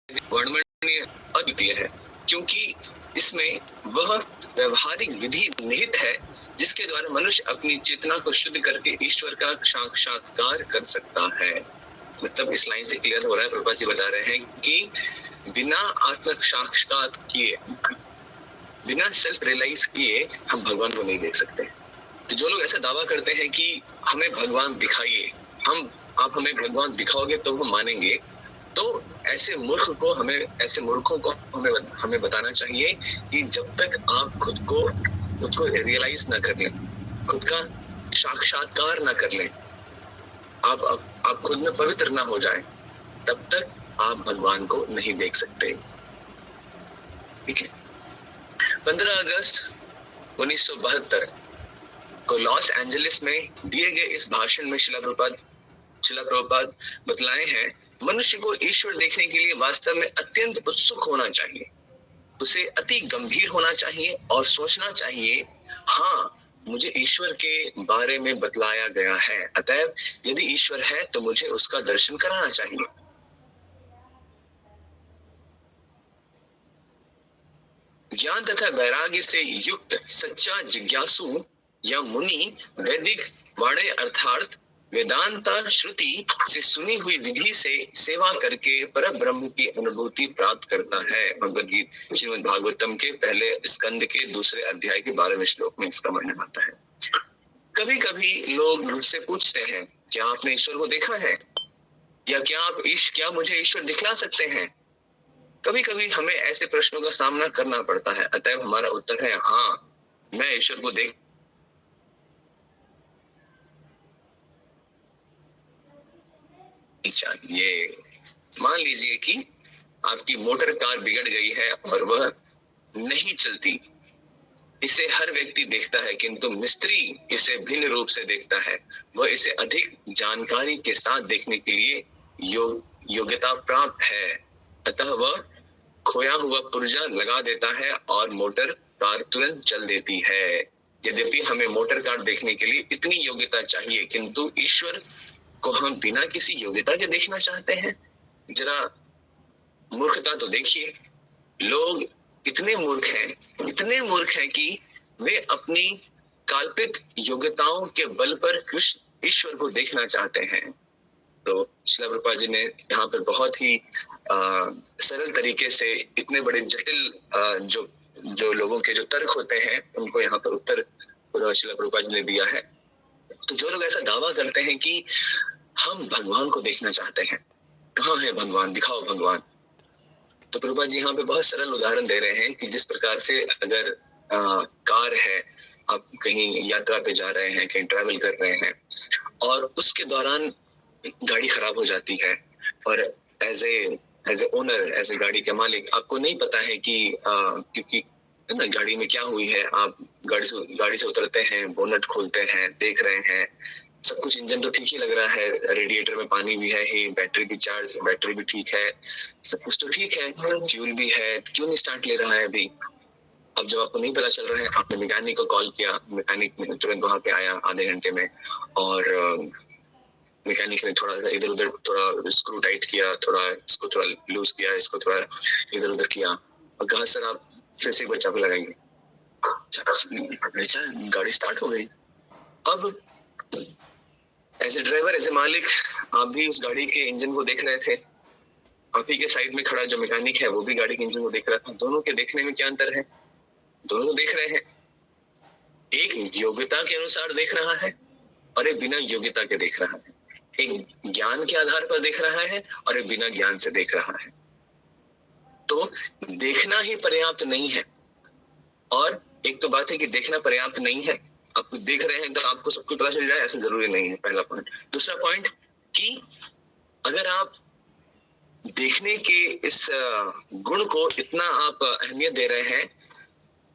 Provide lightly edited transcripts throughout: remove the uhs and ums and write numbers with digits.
वर्णनीय अद्वितीय है, क्योंकि इसमें वह व्यवहारिक विधि निहित है जिसके द्वारा मनुष्य अपनी चेतना को शुद्ध करके ईश्वर का साक्षात्कार कर सकता है। मतलब इस लाइन से क्लियर हो रहा है, प्रभुपाद जी बता रहे हैं कि बिना आत्म साक्षात्कार किए, बिना सेल्फ रियलाइज किए हम भगवान को नहीं देख सकते। तो जो लोग ऐसा दावा करते हैं कि हमें भगवान दिखाइए, आप हमें भगवान दिखाओगे तो हम मानेंगे, तो ऐसे मूर्खों को हमें बताना चाहिए कि जब तक आप खुद को रियलाइज ना कर लें, खुद का साक्षात्कार ना कर लें, आप खुद में पवित्र ना हो जाएं, तब तक आप भगवान को नहीं देख सकते। ठीक है। 15 अगस्त 1972 को लॉस एंजलिस में दिए गए इस भाषण में शिला प्रभुपाद बतलाए हैं, मनुष्य को ईश्वर देखने के लिए वास्तव में अत्यंत उत्सुक होना चाहिए, उसे अति गंभीर होना चाहिए और सोचना चाहिए, हाँ मुझे ईश्वर के बारे में बतलाया गया है, अतएव यदि ईश्वर है तो मुझे उसका दर्शन कराना चाहिए। ज्ञान तथा वैराग्य से युक्त सच्चा जिज्ञासु या मुनि वैदिक वाणे अर्थात वेदांता श्रुति से सुनी हुई विधि से सेवा करके पर ब्रह्म की अनुभूति प्राप्त करता है। भगवद श्रीमद् भागवतम के पहले स्कंद के दूसरे अध्याय के 12वें श्लोक में इसका वर्णन आता है। कभी कभी लोग मुझसे पूछते हैं, क्या आपने ईश्वर को देखा है, या क्या मुझे ईश्वर दिखला सकते हैं? कभी कभी हमें ऐसे प्रश्नों का सामना करना पड़ता है, अतएव हमारा उत्तर है हाँ, मैं ईश्वर को देख चाहिए। मान लीजिए कि आपकी मोटर कार बिगड़ गई है और वह नहीं चलती, इसे हर व्यक्ति देखता है, किंतु मिस्त्री इसे भिन्न रूप से देखता है। वह इसे अधिक जानकारी के साथ देखने के लिए योग्यता प्राप्त है, अतः वह खोया हुआ पुर्जा लगा देता है और मोटर कार तुरंत चल देती है। यद्यपि हमें मोटर कार देखने के लिए इतनी योग्यता चाहिए, किंतु ईश्वर को हम बिना किसी योग्यता के देखना चाहते हैं। जरा मूर्खता तो देखिए, लोग इतने मूर्ख हैं कि वे अपनी काल्पित योग्यताओं के बल पर कृष्ण ईश्वर को देखना चाहते हैं। तो श्रील प्रभुपाद जी ने यहाँ पर बहुत ही सरल तरीके से इतने बड़े जटिल जो लोगों के जो तर्क होते हैं, उनको यहाँ पर उत्तर श्रील प्रभुपाद जी ने दिया है। तो जो लोग ऐसा दावा करते हैं कि हम भगवान को देखना चाहते हैं, कहाँ है भगवान, दिखाओ भगवान, तो प्रभुपाद जी यहाँ पे बहुत सरल उदाहरण दे रहे हैं कि जिस प्रकार से अगर कार है, आप कहीं यात्रा पे जा रहे हैं, कहीं ट्रैवल कर रहे हैं और उसके दौरान गाड़ी खराब हो जाती है, और as a owner, as a गाड़ी के मालिक, आपको नहीं पता है कि क्योंकि है ना गाड़ी में क्या हुई है, आप गाड़ी से उतरते हैं, बोनट खोलते हैं, देख रहे हैं, सब कुछ इंजन तो ठीक ही लग रहा है, रेडिएटर में पानी भी है ही, बैटरी भी ठीक है, सब कुछ तो ठीक है, फ्यूल भी है, क्यों नहीं स्टार्ट ले रहा है अभी? अब जब आपको नहीं पता चल रहा है, आपने मैकेनिक को कॉल किया, मैकेनिक तुरंत वहां पे आया आधे घंटे में, और मैकेनिक ने थोड़ा सा इधर उधर, थोड़ा स्क्रू टाइट किया, थोड़ा इसको थोड़ा लूज किया, इसको थोड़ा इधर उधर किया, और कहा सर आप फिर से एक बार चाबी लगाएंगे, गाड़ी स्टार्ट हो गई। अब as a driver, as a मालिक, आप भी उस गाड़ी के इंजन को देख रहे थे, आप ही के साइड में खड़ा जो मैकेनिक है वो भी गाड़ी के इंजन को देख रहा था। दोनों के देखने में क्या अंतर है? दोनों देख रहे हैं, एक योग्यता के अनुसार देख रहा है और एक बिना योग्यता के देख रहा है, एक ज्ञान के आधार पर देख रहा है और एक बिना ज्ञान से देख रहा है। तो देखना ही पर्याप्त नहीं है, और एक तो बात है कि देखना पर्याप्त नहीं है, आप देख रहे हैं तो आपको सब कुछ पता चल जाए ऐसा जरूरी नहीं है, पहला पॉइंट। दूसरा पॉइंट कि अगर आप देखने के इस गुण को इतना आप अहमियत दे रहे हैं,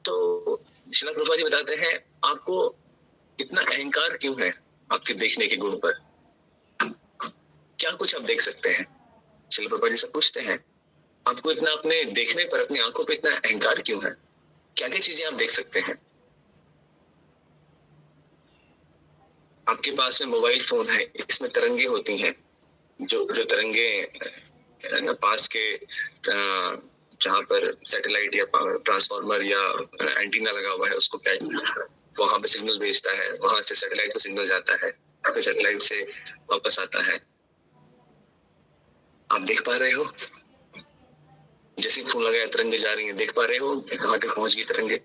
तो श्रील प्रभुपाद जी बताते हैं आपको इतना अहंकार क्यों है आपके देखने के गुण पर? क्या कुछ आप देख सकते हैं? श्रील प्रभुपाद जी से पूछते हैं आपको इतना अपने देखने पर, अपनी आंखों पे इतना अहंकार क्यों है? क्या क्या चीजें आप देख सकते हैं? आपके पास में मोबाइल फोन है, इसमें तरंगे होती हैं, जो तरंगे ना पास के जहाँ पर सैटेलाइट या ट्रांसफार्मर या एंटीना लगा हुआ है उसको क्या वहां पे सिग्नल भेजता है, वहां से सैटेलाइट को सिग्नल जाता है, फिर सैटेलाइट से वापस आता है। आप देख पा रहे हो जैसे फोन लगाया तरंगे जा रही हैं, देख पा रहे हो कहाँ तक पहुंच गई तरंगे?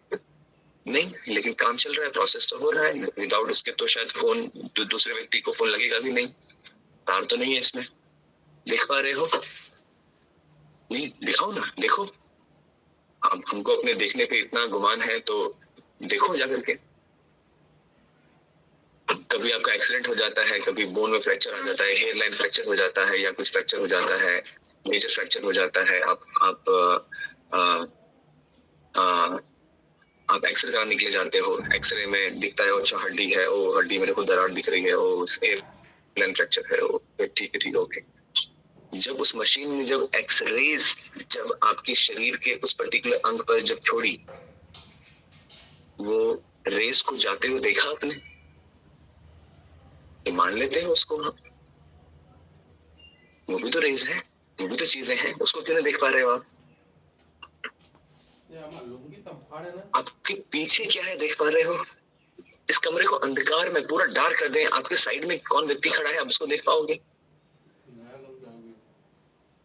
नहीं, लेकिन काम चल रहा है, प्रोसेस तो हो रहा है। विदाउट उसके तो शायद फोन दूसरे व्यक्ति को फोन लगेगा भी नहीं, तार तो नहीं है इसमें। देख पा रहे हो? नहीं, दिखाओ ना, देखो। अब हमको अपने देखने पे इतना गुमान है तो देखो जाकर के। कभी आपका एक्सीडेंट हो जाता है, कभी बोन में फ्रैक्चर आ जाता है, हेयर लाइन फ्रैक्चर हो जाता है, या कुछ फ्रैक्चर हो जाता है, मेजर फ्रैक्चर हो जाता है। आप एक्सरे कराने निकले जाते हो, एक्सरे में दिखता है अच्छा हड्डी है, वो हड्डी मेरे को दरार दिख रही है, वो हेयर लाइन फ्रैक्चर है, वो ठीक है ओके। जब उस मशीन ने जब एक्सरेज जब आपके शरीर के उस पर्टिकुलर अंग पर जब छोड़ी, वो रेस को जाते हुए देखा आपने? तो मान लेते हैं उसको हम, वो भी तो रेस है, वो भी तो चीजें हैं, उसको क्यों नहीं देख पा रहे हो आप? आपके पीछे क्या है देख पा रहे हो? इस कमरे को अंधकार में पूरा डार्क कर दें, आपके साइड में कौन व्यक्ति खड़ा है आप उसको देख पाओगे?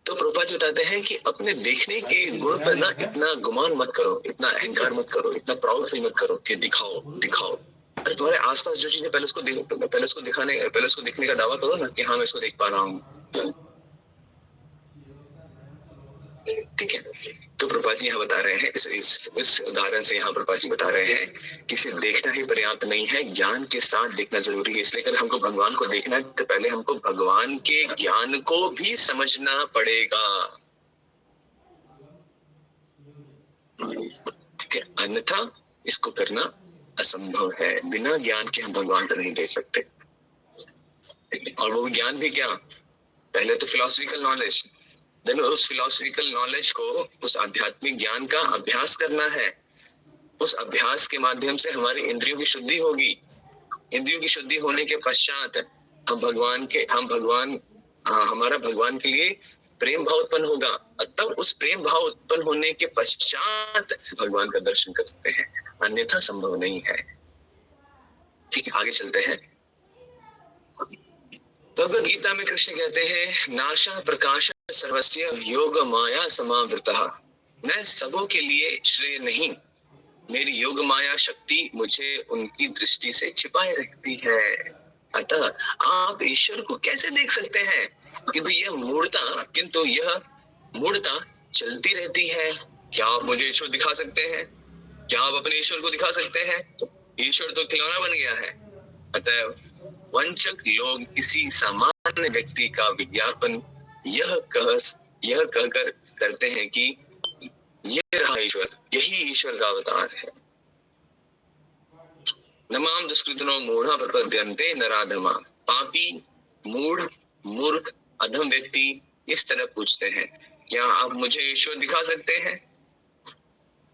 तो प्रभुपाद जी बताते हैं कि अपने देखने के गुण पर ना इतना गुमान मत करो, इतना अहंकार मत करो, इतना प्राउड फील मत करो कि दिखाओ दिखाओ। अरे तुम्हारे आसपास जो चीजें पहले उसको देखने का दावा करो ना कि हाँ मैं इसको देख पा रहा हूँ। ठीक है, तो प्रभुपाद जी यहाँ बता रहे हैं इस उदाहरण से यहाँ प्रभुपाद जी बता रहे हैं कि सिर्फ देखना ही पर्याप्त नहीं है, ज्ञान के साथ देखना जरूरी है। इसलिए अगर हमको भगवान को देखना है तो पहले हमको भगवान के ज्ञान को भी समझना पड़ेगा। ठीक है, अन्यथा इसको करना असंभव है। बिना ज्ञान के हम भगवान को नहीं देख सकते। और वो ज्ञान भी क्या, पहले तो फिलोसफिकल नॉलेज, देन उस फिलोसफिकल नॉलेज को, उस आध्यात्मिक ज्ञान का अभ्यास करना है। उस अभ्यास के माध्यम से हमारी इंद्रियों की शुद्धि होगी। इंद्रियों की शुद्धि होने के पश्चात हमारा भगवान के लिए प्रेम भाव उत्पन्न होगा। तब उस प्रेम भाव उत्पन्न होने के पश्चात भगवान का दर्शन कर सकते हैं, अन्यथा संभव नहीं है। ठीक है, आगे चलते हैं। भगवद गीता में कृष्ण कहते हैं, नाशा प्रकाश सर्वस्य योग माया समावृतः। मैं सबों के लिए श्रेय नहीं, मेरी योग माया शक्ति मुझे उनकी दृष्टि से छिपाए रखती है। अतः आप ईश्वर को कैसे देख सकते हैं? किंतु यह मूढ़ता चलती रहती है। क्या आप मुझे ईश्वर दिखा सकते हैं? क्या आप अपने ईश्वर को दिखा सकते हैं? ईश्वर तो खिलौना बन गया है। अतः वंचक लोग किसी सामान्य व्यक्ति का विज्ञापन यह कहकर करते हैं कि यह रहा ईश्वर, यही ईश्वर का अवतार है। नमाम दुष्कृतनो मूढ़ा प्रपद्यन्ते नराधमा। पापी, मूढ़, मूर्ख, अधम व्यक्ति इस तरह पूछते हैं, क्या आप मुझे ईश्वर दिखा सकते हैं?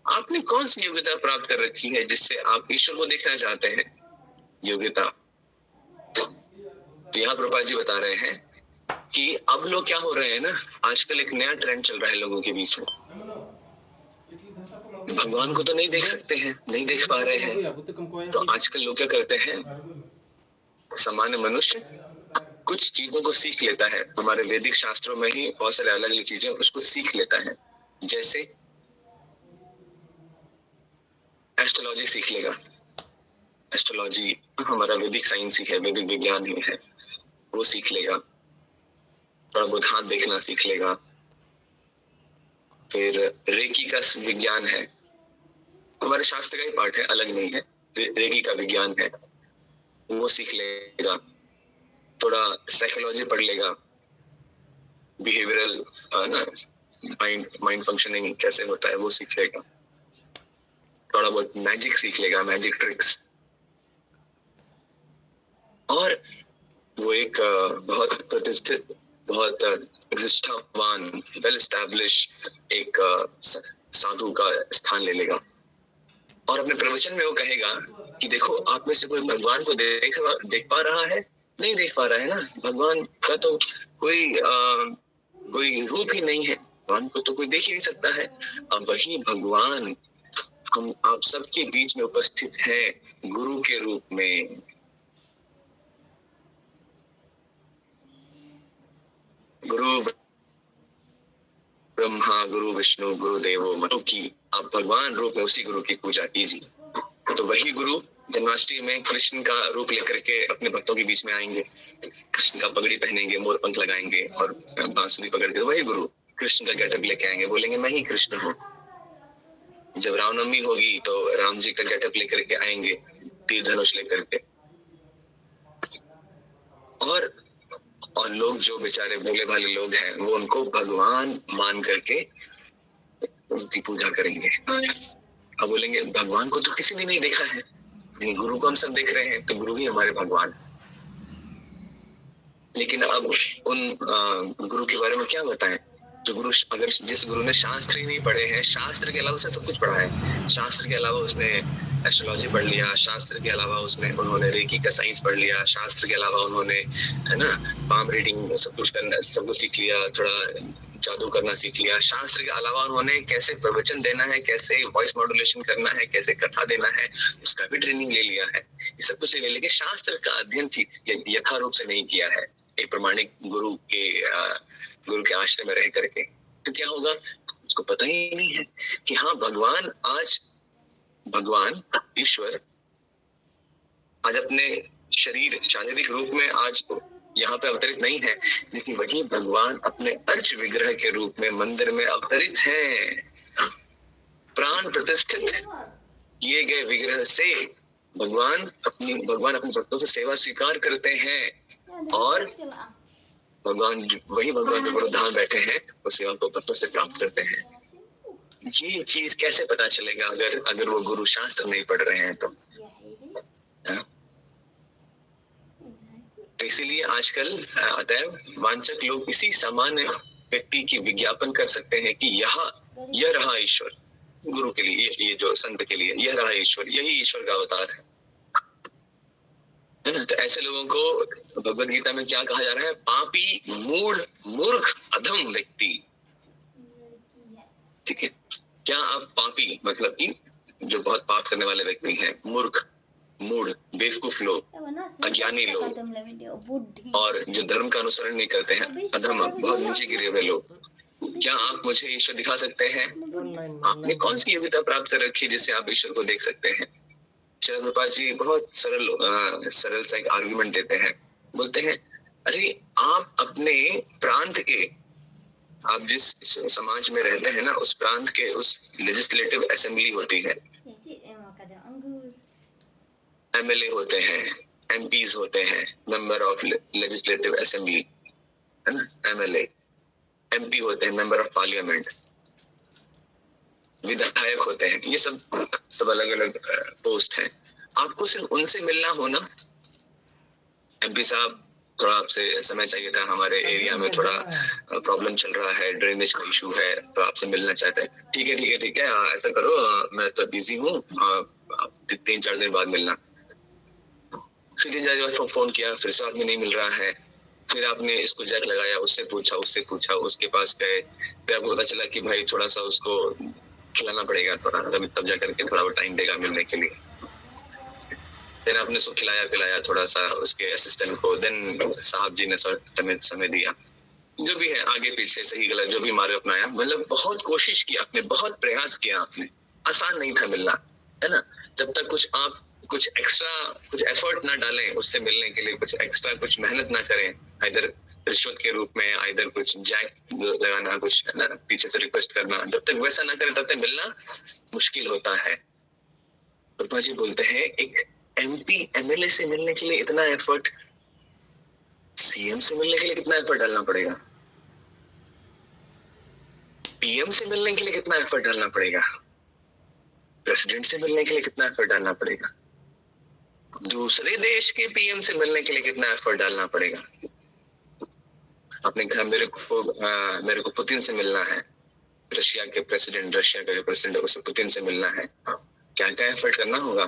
आपने कौन सी योग्यता प्राप्त कर रखी है जिससे आप ईश्वर को देखना चाहते हैं? योग्यता। तो यहाँ प्रभुपाद जी बता रहे हैं कि अब लोग क्या हो रहे हैं ना, आजकल एक नया ट्रेंड चल रहा है लोगों के बीच में, भगवान को तो नहीं देख सकते हैं, नहीं देख पा रहे हैं, तो आजकल लोग क्या करते हैं, सामान्य मनुष्य कुछ चीजों को सीख लेता है। हमारे वैदिक शास्त्रों में ही बहुत सारे अलग अलग चीजें उसको सीख लेता है। जैसे एस्ट्रोलॉजी सीख लेगा, एस्ट्रोलॉजी हमारा वैदिक साइंस ही है, वैदिक विज्ञान ही है, वो सीख लेगा। थोड़ा बहुत हाथ देखना सीख लेगा। फिर रेकी का विज्ञान है, हमारे शास्त्र का ही पार्ट है, अलग नहीं है, रेकी का विज्ञान है, वो सीख लेगा। थोड़ा साइकोलॉजी पढ़ लेगा, बिहेवियरल ना, माइंड फंक्शनिंग कैसे होता है वो सीख लेगा। थोड़ा बहुत मैजिक सीख लेगा, मैजिक ट्रिक्स। और वो एक बहुत प्रतिष्ठित, बहुत प्रतिष्ठावान, वेल एस्टैब्लिश एक साधु का स्थान ले लेगा। और अपने प्रवचन में वो कहेगा कि देखो, आप में से कोई भगवान को देख पा रहा है? नहीं देख पा रहा है ना, भगवान का तो कोई कोई रूप ही नहीं है, भगवान को तो कोई देख ही नहीं सकता है। अब वही भगवान हम आप सबके बीच में उपस्थित है गुरु के रूप में। गुरु ब्रह्मा गुरु विष्णु गुरु देवो मनु की आप भगवान रूप में उसी गुरु की पूजा कीजिए। तो वही गुरु जन्माष्टमी में कृष्ण का रूप लेकर के अपने भक्तों के बीच में आएंगे, कृष्ण का पगड़ी पहनेंगे, मोर पंख लगाएंगे और बांसुरी पकड़ के वही गुरु कृष्ण का गेटअप लेके आएंगे, बोलेंगे मैं ही कृष्ण हूँ। जब रामनवमी होगी तो राम जी का गेटअप लेकर के आएंगे, तीर धनुष लेकर के। और लोग जो बेचारे भोले भाले लोग हैं वो उनको भगवान मान करके उनकी पूजा करेंगे। अब बोलेंगे भगवान को तो किसी ने नहीं देखा है, गुरु को हम सब देख रहे हैं, तो गुरु ही हमारे भगवान। लेकिन अब उन गुरु के बारे में क्या बताएं? जो गुरु, अगर जिस गुरु ने शास्त्र ही नहीं पढ़े हैं, शास्त्र के अलावा उसने सब कुछ पढ़ा है, शास्त्र के अलावा उसने एस्ट्रोलॉजी पढ़ लिया, शास्त्र के अलावा उन्होंने रेकी का साइंस पढ़ लिया, शास्त्र के अलावा उन्होंने है ना पाम रीडिंग सब कुछ करना, सब कुछ सीख लिया, थोड़ा जादू करना सीख लिया। शास्त्र के अलावा उन्होंने कैसे प्रवचन देना है, कैसे वॉइस मॉड्यूलेशन करना है, कैसे कथा देना है, उसका भी ट्रेनिंग ले लिया है। ये सब कुछ ले लिया, लेकिन शास्त्र का अध्ययन यथारूप से नहीं किया है एक प्रमाणिक गुरु के आश्रय में रह करके। तो क्या होगा, उसको पता ही नहीं है कि हाँ भगवान ईश्वर आज अपने शारीरिक रूप में आज यहाँ पे अवतरित नहीं है, लेकिन वही भगवान अपने अर्च विग्रह के रूप में मंदिर में अवतरित है। प्राण प्रतिष्ठित किए गए विग्रह से भगवान अपने भक्तों से सेवा स्वीकार करते हैं, और वही भगवान जो गुरुधाम बैठे हैं वो सेवा को भक्तों से प्राप्त करते हैं। ये चीज कैसे पता चलेगा अगर वो गुरु शास्त्र नहीं पढ़ रहे हैं तो? तो इसीलिए आजकल अतएव वांछक लोग इसी सामान्य व्यक्ति की विज्ञापन कर सकते हैं कि यह रहा ईश्वर, गुरु के लिए, ये जो संत के लिए यह रहा ईश्वर, यही ईश्वर का अवतार है ना। तो ऐसे लोगों को भगवत गीता में क्या कहा जा रहा है? पापी, मूढ़, मूर्ख, अधम व्यक्ति। ठीक है, क्या आप पापी मतलब कि जो बहुत पाप करने वाले व्यक्ति हैं, मूर्ख, मूढ़, बेवकूफ लोग, अज्ञानी लोग, और जो धर्म का अनुसरण नहीं करते हैं, अधम, बहुत नीचे गिरे हुए लोग, क्या आप मुझे ईश्वर दिखा सकते हैं? आपने कौन सी योग्यता प्राप्त कर रखी है जिससे आप ईश्वर को देख सकते हैं? श्रील प्रभुपाद जी बहुत सरल सा एक आर्गुमेंट देते हैं, बोलते हैं अरे आप अपने प्रांत के, आप जिस समाज में रहते हैं ना, उस प्रांत के उस लेजिस्लेटिव असेंबली होती है, एमएलए होते हैं, एमपीज होते हैं, मेंबर ऑफ लेजिस्लेटिव असेंबली, है ना, एमएलए, एमपी होते हैं, मेंबर ऑफ पार्लियामेंट, विधायक होते हैं, ये सब अलग अलग पोस्ट हैं। आपको सिर्फ उनसे मिलना हो ना, एमपी साहब थोड़ा आपसे समय चाहिए था, हमारे एरिया में थोड़ा प्रॉब्लम चल रहा है, ड्रेनेज का इशू है, तो आपसे मिलना चाहते हैं। ठीक है, ऐसा करो, मैं तो बिजी हूँ, 3-4 दिन बाद मिलना। 3 दिन बाद फोन किया, फिर से आदमी नहीं मिल रहा है, फिर आपने इसको जैक लगाया, उससे पूछा, उसके पास गए, फिर आपको पता चला कि भाई थोड़ा सा उसको खिलाना पड़ेगा, थोड़ा तब जा करके थोड़ा वो टाइम देगा मिलने के लिए। फिर आपने उसको खिलाया पिलाया थोड़ा सा उसके असिस्टेंट को, देन साहब जी ने समय दिया, जो भी है आगे पीछे सही गलत जो भी मार्ग अपनाया, मतलब बहुत कोशिश की आपने, बहुत प्रयास किया आपने, आसान नहीं था मिलना, है ना। जब तक आप कुछ एफर्ट ना डालें उससे मिलने के लिए, कुछ एक्स्ट्रा कुछ मेहनत ना करें, इधर रिश्वत के रूप में, इधर कुछ जैक लगाना, कुछ है ना पीछे से रिक्वेस्ट करना, जब तक वैसा ना करें तब तक मिलना मुश्किल होता है। प्रभा जी बोलते हैं एक एमपी एमएलए से मिलने के लिए इतना एफर्ट, सीएम से मिलने के लिए कितना एफर्ट डालना पड़ेगा, पीएम से मिलने के लिए कितना एफर्ट डालना पड़ेगा, प्रेसिडेंट से मिलने के लिए कितना एफर्ट डालना पड़ेगा, दूसरे देश के पीएम से मिलने के लिए कितना एफर्ट डालना पड़ेगा। अपने घर मेरे को पुतिन से मिलना है, रशिया का जो प्रेसिडेंट उससे पुतिन से मिलना है, क्या क्या एफर्ट करना होगा।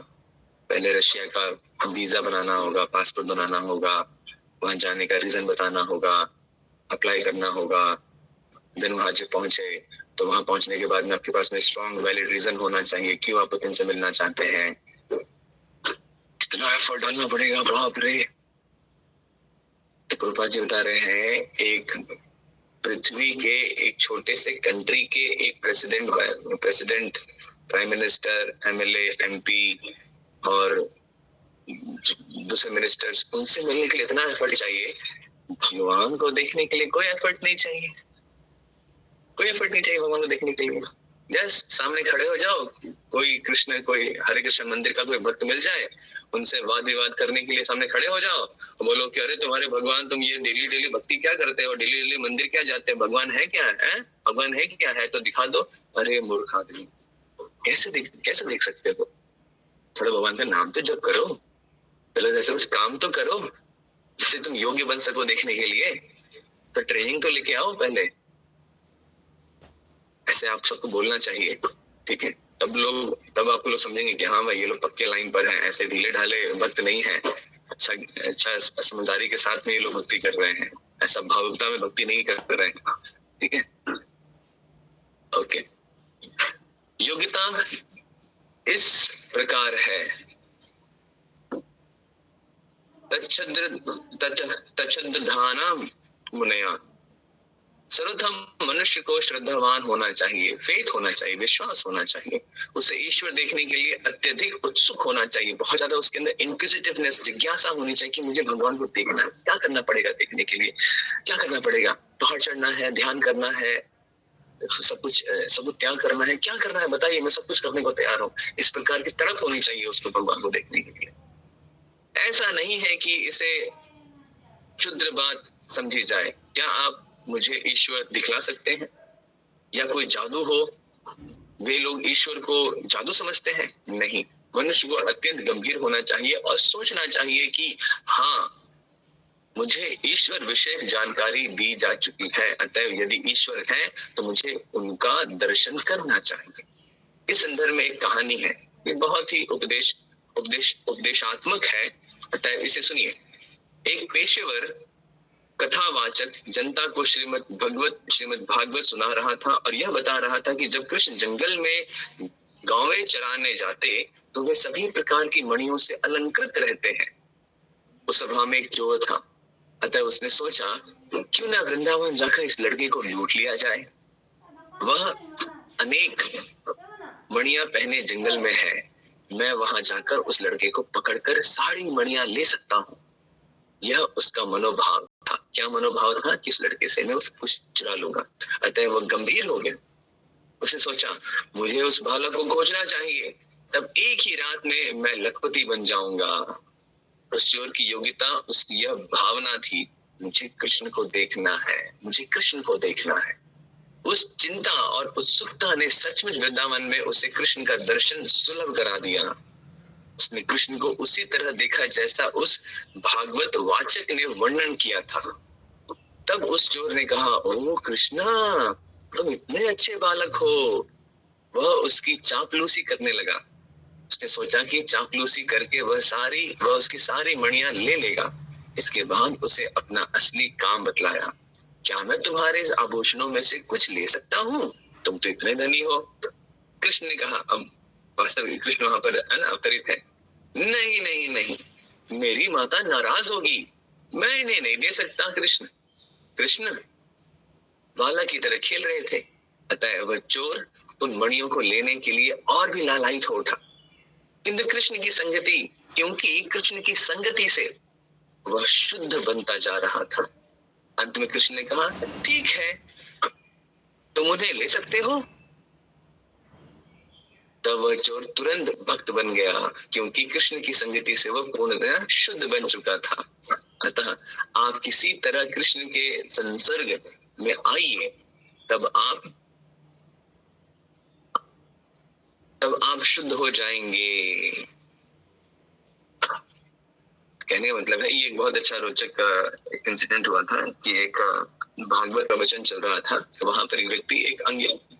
पहले रशिया का वीजा बनाना होगा, पासपोर्ट बनाना होगा, वहां जाने का रीजन बताना होगा, अप्लाई करना होगा, देन वहां जब पहुंचे तो वहां पहुंचने के बाद में आपके पास में स्ट्रॉन्ग वैलिड रीजन होना चाहिए क्यों आप पुतिन से मिलना चाहते हैं। इतना एफर्ट डालना पड़ेगा, बाप रे। तो प्रभुपाद जी बता रहे हैं एक पृथ्वी के एक छोटे से कंट्री के एक president prime minister, MLA, MP और दूसरे मिनिस्टर्स, उनसे मिलने के लिए इतना एफर्ट चाहिए। भगवान को देखने के लिए कोई एफर्ट नहीं चाहिए, कोई एफर्ट नहीं चाहिए भगवान को देखने के लिए। जस्ट सामने खड़े हो जाओ, कोई कृष्ण, कोई हरे कृष्ण मंदिर का कोई भक्त मिल जाए, उनसे वाद विवाद करने के लिए सामने खड़े हो जाओ, बोलो कि अरे तुम्हारे भगवान, तुम ये डेली डेली भक्ति क्या करते हो, डेली डेली मंदिर क्या जाते हैं, भगवान है क्या है, भगवान है क्या है तो दिखा दो। अरे मूर्ख आदमी, कैसे देख सकते हो? थोड़ा भगवान का नाम तो जप करो, पहले जैसे कुछ काम तो करो जिससे तुम योग्य बन सको देखने के लिए। तो ट्रेनिंग तो लेके आओ पहले। ऐसे आप सबको बोलना चाहिए, ठीक है? तब आपको लोग समझेंगे कि हाँ भाई ये लोग पक्के लाइन पर हैं, ऐसे ढीले ढाले भक्त नहीं है। अच्छा समझदारी के साथ में ये लोग भक्ति कर रहे हैं, ऐसा भावुकता में भक्ति नहीं कर रहे हैं, ठीक है? ओके, योग्यता इस प्रकार है। तच्छद्धाना मुनया, सर्वप्रथम मनुष्य को श्रद्धावान होना चाहिए, फेथ होना चाहिए, विश्वास होना चाहिए, उसे ईश्वर देखने के लिए अत्यधिक उत्सुक होना चाहिए, बहुत ज्यादा उसके अंदर इंक्विजिटिवनेस, जिज्ञासा होनी चाहिए कि मुझे भगवान को देखना है, क्या करना पड़ेगा देखने के लिए, क्या करना पड़ेगा, पहाड़ चढ़ना है, ध्यान करना है, सब कुछ त्याग करना है, क्या करना है बताइए, मैं सब कुछ करने को तैयार हूँ। इस प्रकार की तड़प होनी चाहिए उसको भगवान को देखने के लिए। ऐसा नहीं है कि इसे क्षुद्र बात समझी जाए। क्या आप मुझे ईश्वर दिखला सकते हैं? या कोई जादू हो, वे लोग ईश्वर को जादू समझते हैं? नहीं, मनुष्य को अत्यंत गंभीर होना चाहिए और सोचना चाहिए कि हाँ, मुझे ईश्वर विषय जानकारी दी जा चुकी है, अतः यदि ईश्वर है तो मुझे उनका दर्शन करना चाहिए। इस संदर्भ में एक कहानी है, ये बहुत ही उपदेशात्मक है, अतः इसे सुनिए। एक पेशेवर कथावाचक जनता को श्रीमद् भागवत सुना रहा था और यह बता रहा था कि जब कृष्ण जंगल में गांवें चराने जाते तो वे सभी प्रकार की मणियों से अलंकृत रहते हैं। उस सभा में एक चोर था, अतः उसने सोचा क्यों ना वृंदावन जाकर इस लड़के को लूट लिया जाए। वह अनेक मणियां पहने जंगल में है, मैं वहां जाकर उस लड़के को पकड़कर सारी मणियां ले सकता हूँ। यह उसका मनोभाव था। क्या मनोभाव था? कि उस लड़के से मैं कुछ चुरा लूंगा। अतः वह गंभीर हो गया। उसने सोचा मुझे उस बालक को खोजना चाहिए, तब एक ही रात में मैं लखपति बन जाऊंगा। उस चोर की योग्यता, उसकी यह भावना थी, मुझे कृष्ण को देखना है, मुझे कृष्ण को देखना है। उस चिंता और उत्सुकता ने सचमुच वृंदावन में उसे कृष्ण का दर्शन सुलभ करा दिया। उसने कृष्ण को उसी तरह देखा जैसा उस भागवत वाचक ने वर्णन किया था। तब उस चोर ने कहा, ओ कृष्णा, तुम इतने अच्छे बालक हो। वह उसकी चापलूसी करने लगा। उसने सोचा कि चापलूसी करके वह उसकी सारी मणियां ले लेगा। इसके बाद उसे अपना असली काम बतलाया। क्या मैं तुम्हारे आभूषणों में से कुछ ले सकता हूँ? तुम तो इतने धनी हो। कृष्ण ने कहा, अब वास्तविक कृष्ण वहां पर अवतरित है। नहीं नहीं नहीं, मेरी माता नाराज होगी, मैं इन्हें नहीं दे सकता। कृष्ण बाला की तरह खेल रहे थे, अतः वह चोर उन मणियों को लेने के लिए और भी लालायित हो उठा। किंतु क्योंकि कृष्ण की संगति से वह शुद्ध बनता जा रहा था। अंत में कृष्ण ने कहा, ठीक है, तुम उन्हें ले सकते हो। तब वह चोर तुरंत भक्त बन गया, क्योंकि कृष्ण की संगति से वह पूर्णतः शुद्ध बन चुका था। अतः आप किसी तरह कृष्ण के संसर्ग में आइए, तब आप शुद्ध हो जाएंगे। कहने का मतलब है, ये एक बहुत अच्छा रोचक एक इंसिडेंट हुआ था कि एक भागवत प्रवचन चल रहा था। वहां पर एक व्यक्ति, एक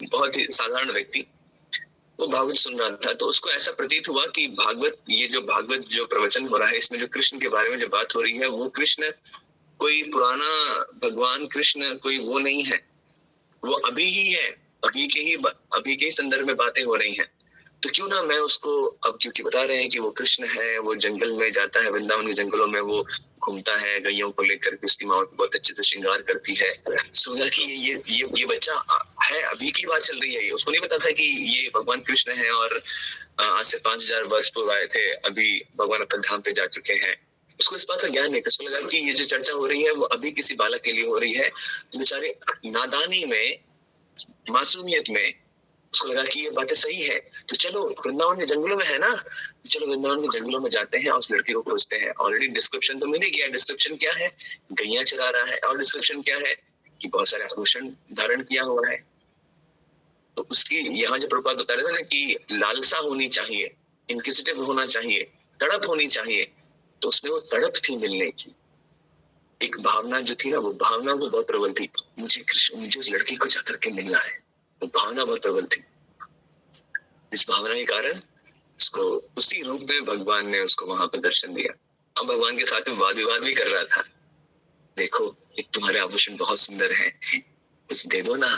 बहुत ही साधारण व्यक्ति, वो भागवत सुन रहा था। तो उसको ऐसा प्रतीत हुआ कि भागवत जो प्रवचन हो रहा है, इसमें जो कृष्ण के बारे में जो बात हो रही है, वो कृष्ण कोई पुराना भगवान कृष्ण कोई वो नहीं है, वो अभी ही है, अभी के ही संदर्भ में बातें हो रही हैं। तो क्यों ना मैं उसको, अब क्योंकि बता रहे हैं कि वो कृष्ण है, वो जंगल में जाता है, वृंदावन के जंगलों में वो घूमता है, गैयों को लेकर के उसकी माँ बहुत अच्छे से श्रृंगार करती है। सोचा कि ये बच्चा है, अभी की बात चल रही है, ये उसको नहीं पता था कि ये भगवान कृष्ण है और आज से 5000 वर्ष पूर्व आए थे, अभी भगवान अपने धाम पे जा चुके हैं। उसको इस बात का ज्ञान नहीं था। उसको लगा कि ये जो चर्चा हो रही है वो अभी किसी बालक के लिए हो रही है। बेचारे नादानी में, मासूमियत में उसको लगा कि ये बातें सही है, तो चलो वृंदावन के जंगलों में है ना, तो चलो वृंदावन के जंगलों में जाते हैं और उस लड़की को खोजते हैं। ऑलरेडी डिस्क्रिप्शन तो मिल ही गया। डिस्क्रिप्शन क्या है? गैया चरा रहा है। और डिस्क्रिप्शन क्या है कि बहुत सारे आभूषण धारण किया हुआ है। तो उसकी यहाँ जो प्रपात बता रहे थे ना कि लालसा होनी चाहिए, इंक्विजिटिव होना चाहिए, तड़प होनी चाहिए, तो उसमें वो तड़प थी मिलने की। एक भावना जो थी ना, वो भावना वो बहुत प्रबल थी। मुझे उस लड़की को जाकर के मिलना है, वो भावना बहुत प्रबल थी। इस भावना के कारण उसको उसी रूप में भगवान ने उसको वहां पर दर्शन दिया। अब भगवान के साथ में वाद विवाद भी कर रहा था। देखो ये तुम्हारे आभूषण बहुत सुंदर हैं, कुछ दे दो ना।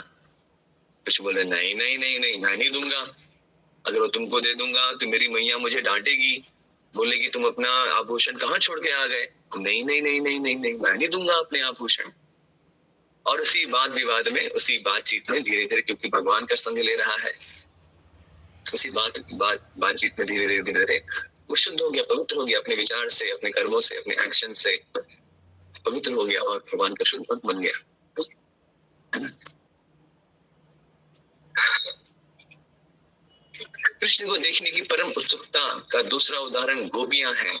कुछ बोले नहीं नहीं नहीं नहीं, मैं नहीं दूंगा। अगर वो तुमको दे दूंगा तो मेरी मैया मुझे डांटेगी, बोलेगी तुम अपना आभूषण कहाँ छोड़ के आ गए। नहीं नहीं नहीं नहीं नहीं नहीं, मैं नहीं दूंगा अपने आभूषण। और उसी वाद विवाद में, उसी बातचीत में धीरे धीरे, क्योंकि भगवान का संग ले रहा है, उसी बातचीत में धीरे धीरे धीरे वो शुद्ध हो गया, पवित्र हो गया, अपने विचार से, अपने कर्मों से, अपने एक्शन से पवित्र हो गया और भगवान का शुद्ध भक्त बन गया। कृष्ण को देखने की परम उत्सुकता का दूसरा उदाहरण गोपियां हैं।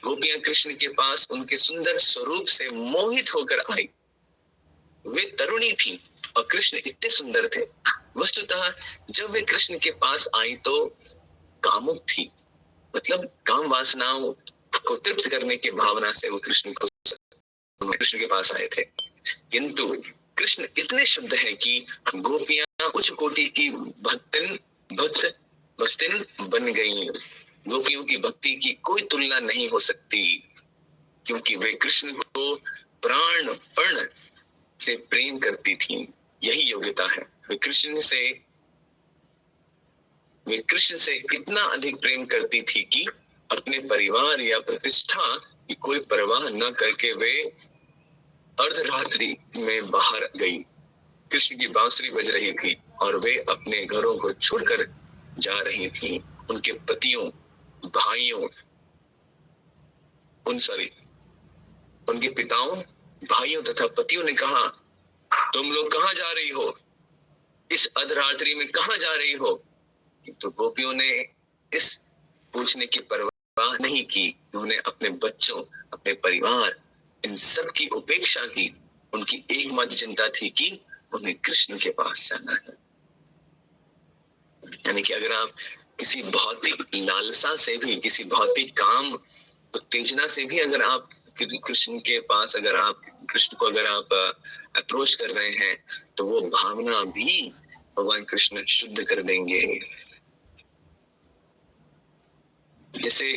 गोपियां कृष्ण के पास उनके सुंदर स्वरूप से मोहित होकर आई। वे तरुणी थी और कृष्ण इतने सुंदर थे। वस्तुतः जब वे कृष्ण के पास आई तो कामुक थी, मतलब काम वासनाओं को तृप्त करने की भावना से वो कृष्ण के पास आए थे। किंतु कृष्ण इतने शुद्ध हैं कि गोपियां उच्च कोटि की भक्तिन बन गई। गोपियों की भक्ति की कोई तुलना नहीं हो सकती, क्योंकि वे कृष्ण को प्राणपण से प्रेम करती थीं। यही योग्यता है। वे कृष्ण से इतना अधिक प्रेम करती थी कि अपने परिवार या प्रतिष्ठा की कोई परवाह न करके वे अर्धरात्रि में बाहर गई। कृष्ण की बांसुरी बज रही थी और वे अपने घरों को छोड़कर जा रही थी। उनके पतियों, भाइयों, उनके पिताओं, भाइयों तथा पतियों ने कहा, तुम लोग कहाँ जा रही हो? इस अर्धरात्रि में कहाँ जा रही हो? तो गोपियों ने इस पूछने की परवाह नहीं की। उन्होंने अपने बच्चों, अपने परिवार, इन सब की उपेक्षा की। उनकी एकमात्र चिंता थी कि उन्हें कृष्ण के पास जाना है। यानी कि अगर आप किसी भौतिक लालसा से भी, किसी भौतिक काम उत्तेजना से भी अगर आप कृष्ण के पास, अगर आप कृष्ण को अगर आप अप्रोच कर रहे हैं, तो वो भावना भी भगवान कृष्ण शुद्ध कर देंगे। जैसे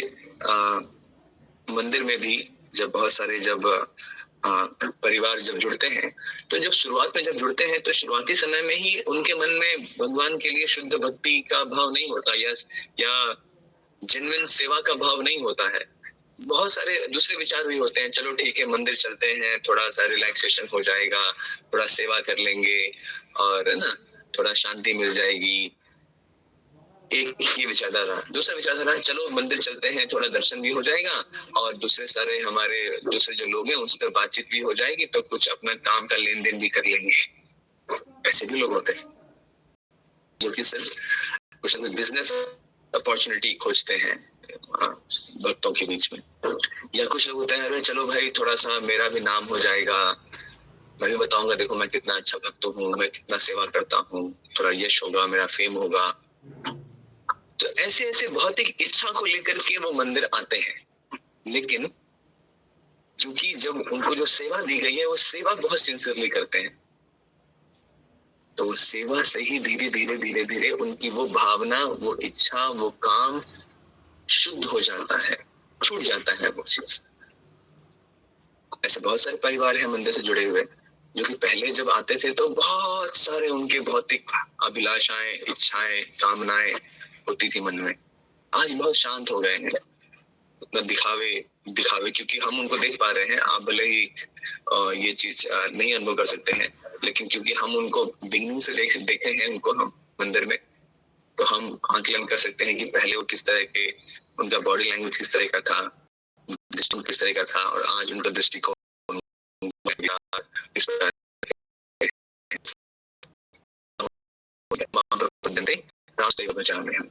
मंदिर में भी जब बहुत सारे परिवार जब जुड़ते हैं, तो जब शुरुआत में जब जुड़ते हैं तो शुरुआती समय में ही उनके मन में भगवान के लिए शुद्ध भक्ति का भाव नहीं होता, या जेन्युइन सेवा का भाव नहीं होता है। बहुत सारे दूसरे विचार भी होते हैं। चलो ठीक है, मंदिर चलते हैं, थोड़ा सा रिलैक्सेशन हो जाएगा, थोड़ा सेवा कर लेंगे और है ना, थोड़ा शांति मिल जाएगी। एक ये विचारधारा। दूसरा विचारधारा, चलो मंदिर चलते हैं, थोड़ा दर्शन भी हो जाएगा और दूसरे सारे हमारे दूसरे जो लोग हैं उनसे तो बातचीत भी हो जाएगी, तो कुछ अपना काम का लेन देन भी कर लेंगे। ऐसे भी लोग होते हैं जो कि सिर्फ कुछ बिजनेस अपॉर्चुनिटी खोजते हैं भक्तों के बीच में। या कुछ लोग होते हैं, अरे चलो भाई थोड़ा सा मेरा भी नाम हो जाएगा, मैं भी बताऊंगा देखो मैं कितना अच्छा भक्त हूँ, मैं कितना सेवा करता हूँ, थोड़ा यश होगा, मेरा फेम होगा। तो ऐसे ऐसे भौतिक इच्छा को लेकर के वो मंदिर आते हैं। लेकिन क्योंकि जब उनको जो सेवा दी गई है वो सेवा बहुत सिंसियरली करते हैं, तो वो सेवा से ही धीरे धीरे धीरे धीरे उनकी वो भावना, वो इच्छा, वो काम शुद्ध हो जाता है, छूट जाता है वो चीज। ऐसे बहुत सारे परिवार हैं मंदिर से जुड़े हुए, जो कि पहले जब आते थे तो बहुत सारे उनके भौतिक अभिलाषाएं, इच्छाएं, कामनाएं होती थी मन में। आज बहुत शांत हो गए हैं, उतना दिखावे दिखावे, क्योंकि हम उनको देख पा रहे हैं। आप भले ही ये चीज नहीं अनुभव कर सकते हैं, लेकिन क्योंकि हम उनको बिगनिंग से देखे हैं उनको हम मंदिर में, तो हम आकलन कर सकते हैं कि पहले वो किस तरह के, उनका बॉडी लैंग्वेज किस तरह का था, दृष्टिकोण किस तरह का था, और आज उनका दृष्टिकोण इस प्रकार रास्ते को बचा रहे हैं।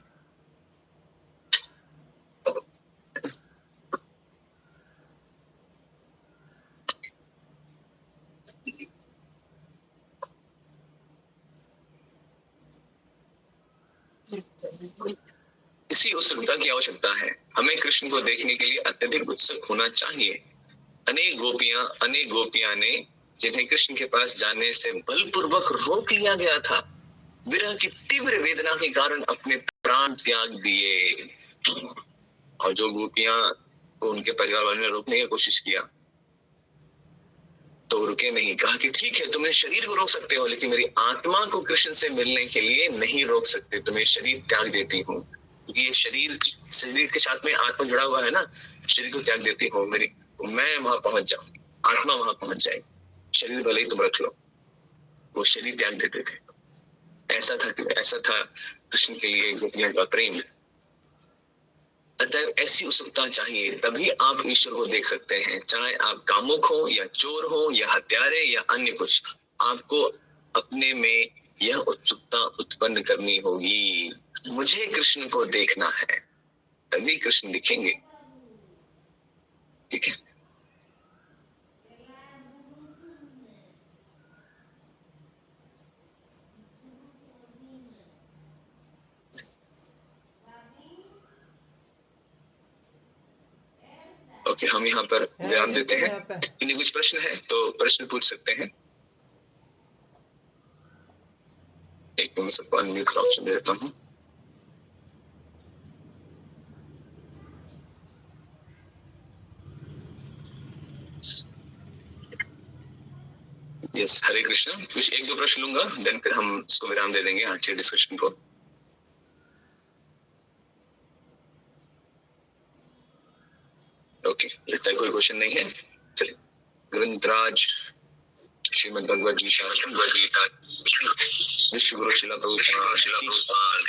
इसी उत्सुकता की आवश्यकता है। हमें कृष्ण को देखने के लिए अत्यधिक उत्सुक होना चाहिए। अनेक गोपियां ने, जिन्हें कृष्ण के पास जाने से बलपूर्वक रोक लिया गया था, विरह की तीव्र वेदना के कारण अपने प्राण त्याग दिए। और जो गोपियां को उनके परिवार वालों ने रोकने की कोशिश किया तो रुके नहीं, कहा कि ठीक है तुम शरीर को रोक सकते हो, लेकिन मेरी आत्मा को कृष्ण से मिलने के लिए नहीं रोक सकते। तुम्हें शरीर त्याग देती हूँ, क्योंकि ये शरीर के साथ में आत्मा जुड़ा हुआ है ना। शरीर को त्याग देती हूँ, मैं वहां पहुंच जाऊं, आत्मा वहां पहुंच जाए, शरीर भले ही तुम रख लो। वो शरीर त्याग देते थे। ऐसा था कृष्ण के लिए गोपियों का प्रेम। अतः ऐसी उत्सुकता चाहिए, तभी आप ईश्वर को देख सकते हैं। चाहे आप कामुक हो या चोर हो या हत्यारे या अन्य कुछ, आपको अपने में यह उत्सुकता उत्पन्न करनी होगी। मुझे कृष्ण को देखना है, तभी कृष्ण दिखेंगे। ठीक है। ओके, हम यहाँ पर विराम देते हैं। इन्हें कुछ प्रश्न है तो प्रश्न पूछ सकते हैं। एक मिनट, सबको अनम्यूट का ऑप्शन दे देता हूँ। यस, हरे कृष्ण। कुछ एक दो प्रश्न लूंगा, देन फिर हम इसको विराम दे देंगे आज के डिस्कशन को। ओके, लगता है कोई क्वेश्चन नहीं है। चलिए, ग्रंथराज श्रीमद् भगवद गीता विश्व गुरु शिला प्रभुपाद